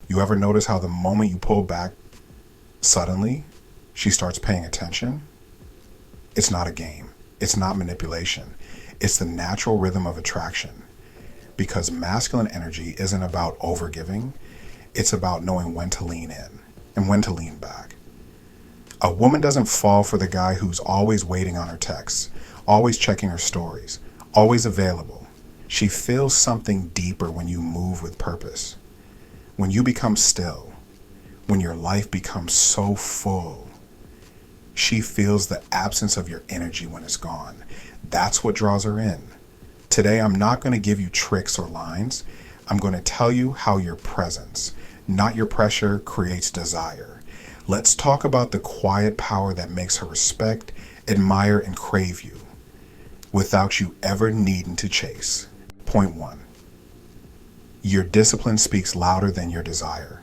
You ever notice how the moment you pull back, suddenly she starts paying attention? It's not a game. It's not manipulation. It's the natural rhythm of attraction. Because masculine energy isn't about overgiving. It's about knowing when to lean in and when to lean back. A woman doesn't fall for the guy who's always waiting on her texts, always checking her stories, always available. She feels something deeper when you move with purpose. When you become still, when your life becomes so full, she feels the absence of your energy when it's gone. That's what draws her in. Today, I'm not going to give you tricks or lines. I'm going to tell you how your presence, not your pressure, creates desire. Let's talk about the quiet power that makes her respect, admire, and crave you without you ever needing to chase. Point 1. Your discipline speaks louder than your desire.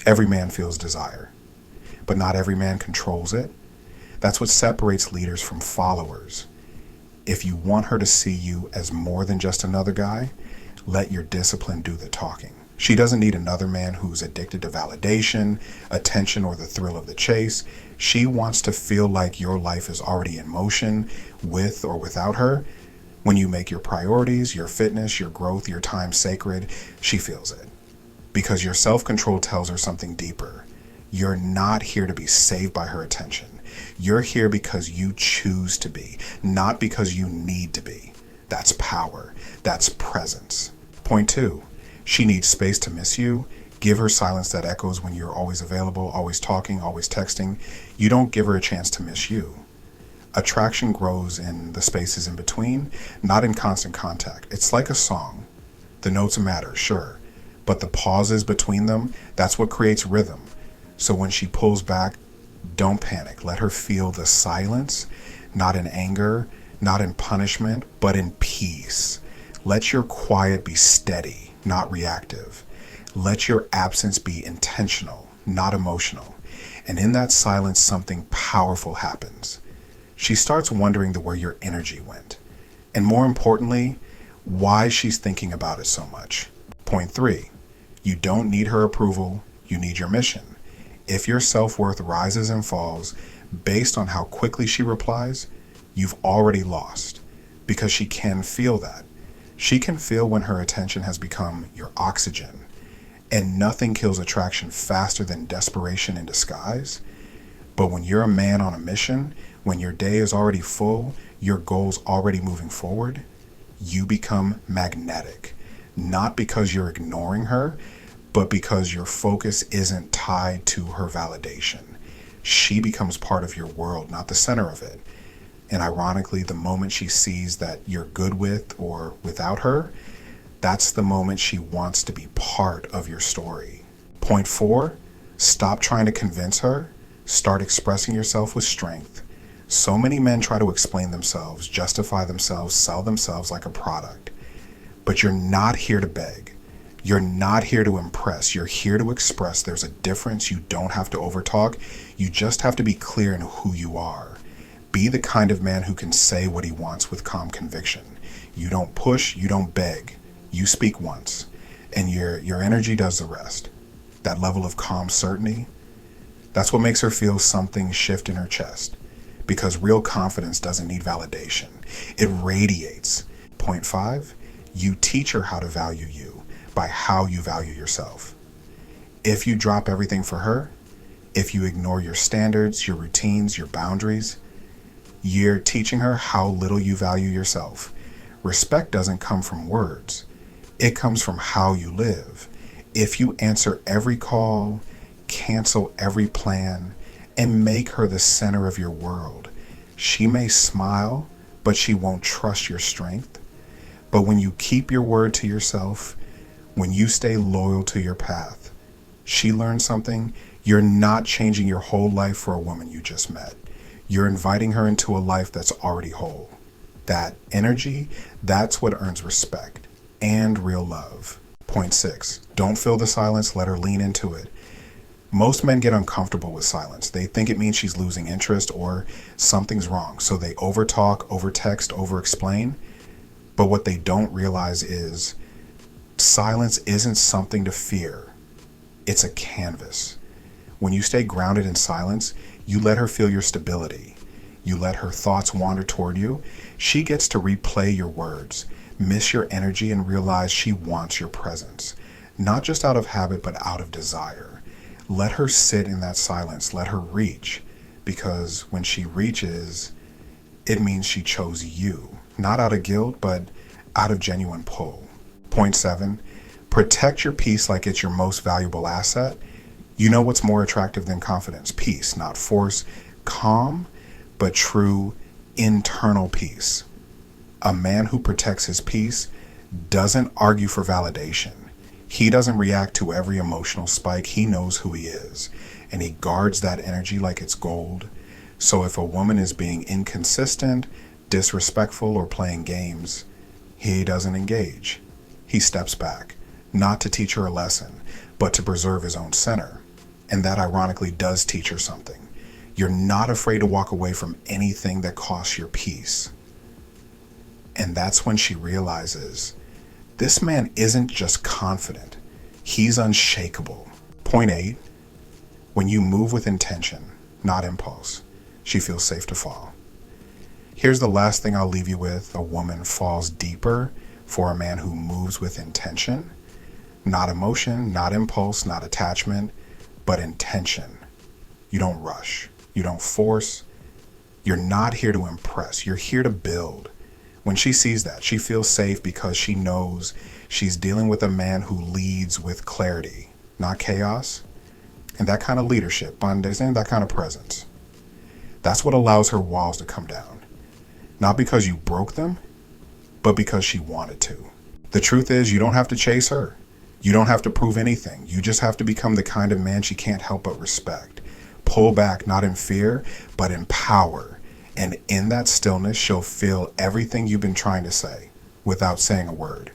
Every man feels desire, but not every man controls it. That's what separates leaders from followers. If you want her to see you as more than just another guy, let your discipline do the talking. She doesn't need another man who's addicted to validation, attention, or the thrill of the chase. She wants to feel like your life is already in motion, with or without her. When you make your priorities, your fitness, your growth, your time sacred, she feels it. Because your self-control tells her something deeper. You're not here to be saved by her attention. You're here because you choose to be, not because you need to be. That's power. That's presence. Point 2. She needs space to miss you. Give her silence that echoes when you're always available, always talking, always texting. You don't give her a chance to miss you. Attraction grows in the spaces in between, not in constant contact. It's like a song. The notes matter, sure, but the pauses between them, that's what creates rhythm. So when she pulls back, don't panic. Let her feel the silence, not in anger, not in punishment, but in peace. Let your quiet be steady, not reactive. Let your absence be intentional, not emotional. And in that silence, something powerful happens. She starts wondering where your energy went. And more importantly, why she's thinking about it so much. Point 3. You don't need her approval. You need your mission. If your self-worth rises and falls based on how quickly she replies, you've already lost, because she can feel that. She can feel when her attention has become your oxygen, and nothing kills attraction faster than desperation in disguise. But when you're a man on a mission, when your day is already full, your goal's already moving forward, you become magnetic, not because you're ignoring her, but because your focus isn't tied to her validation. She becomes part of your world, not the center of it. And ironically, the moment she sees that you're good with or without her, that's the moment she wants to be part of your story. Point 4, stop trying to convince her. Start expressing yourself with strength. So many men try to explain themselves, justify themselves, sell themselves like a product. But you're not here to beg. You're not here to impress. You're here to express. There's a difference. You don't have to overtalk. You just have to be clear in who you are. Be the kind of man who can say what he wants with calm conviction. You don't push. You don't beg. You speak once, and your energy does the rest. That level of calm certainty, that's what makes her feel something shift in her chest. Because real confidence doesn't need validation. It radiates. Point 5, you teach her how to value you by how you value yourself. If you drop everything for her, if you ignore your standards, your routines, your boundaries, you're teaching her how little you value yourself. Respect doesn't come from words. It comes from how you live. If you answer every call, cancel every plan, and make her the center of your world, she may smile, but she won't trust your strength. But when you keep your word to yourself, when you stay loyal to your path, she learns something. You're not changing your whole life for a woman you just met. You're inviting her into a life that's already whole. That energy, that's what earns respect and real love. Point 6, don't fill the silence, let her lean into it. Most men get uncomfortable with silence. They think it means she's losing interest or something's wrong. So they overtalk, overtext, overexplain. But what they don't realize is silence isn't something to fear. It's a canvas. When you stay grounded in silence, you let her feel your stability. You let her thoughts wander toward you. She gets to replay your words, miss your energy, and realize she wants your presence. Not just out of habit, but out of desire. Let her sit in that silence. Let her reach. Because when she reaches, it means she chose you. Not out of guilt, but out of genuine pull. Point 7, protect your peace like it's your most valuable asset. You know what's more attractive than confidence? Peace, not force. Calm, but true internal peace. A man who protects his peace doesn't argue for validation. He doesn't react to every emotional spike. He knows who he is, and he guards that energy like it's gold. So if a woman is being inconsistent, disrespectful, or playing games, he doesn't engage. He steps back, not to teach her a lesson, but to preserve his own center. And that ironically does teach her something. You're not afraid to walk away from anything that costs your peace. And that's when she realizes, this man isn't just confident, he's unshakable. Point 8, when you move with intention, not impulse, she feels safe to fall. Here's the last thing I'll leave you with. A woman falls deeper for a man who moves with intention. Not emotion, not impulse, not attachment, but intention. You don't rush. You don't force. You're not here to impress. You're here to build. When she sees that, she feels safe because she knows she's dealing with a man who leads with clarity, not chaos. And that kind of leadership, understand that kind of presence. That's what allows her walls to come down. Not because you broke them, but because she wanted to. The truth is, you don't have to chase her. You don't have to prove anything. You just have to become the kind of man she can't help but respect. Pull back, not in fear, but in power. And in that stillness, she'll feel everything you've been trying to say without saying a word.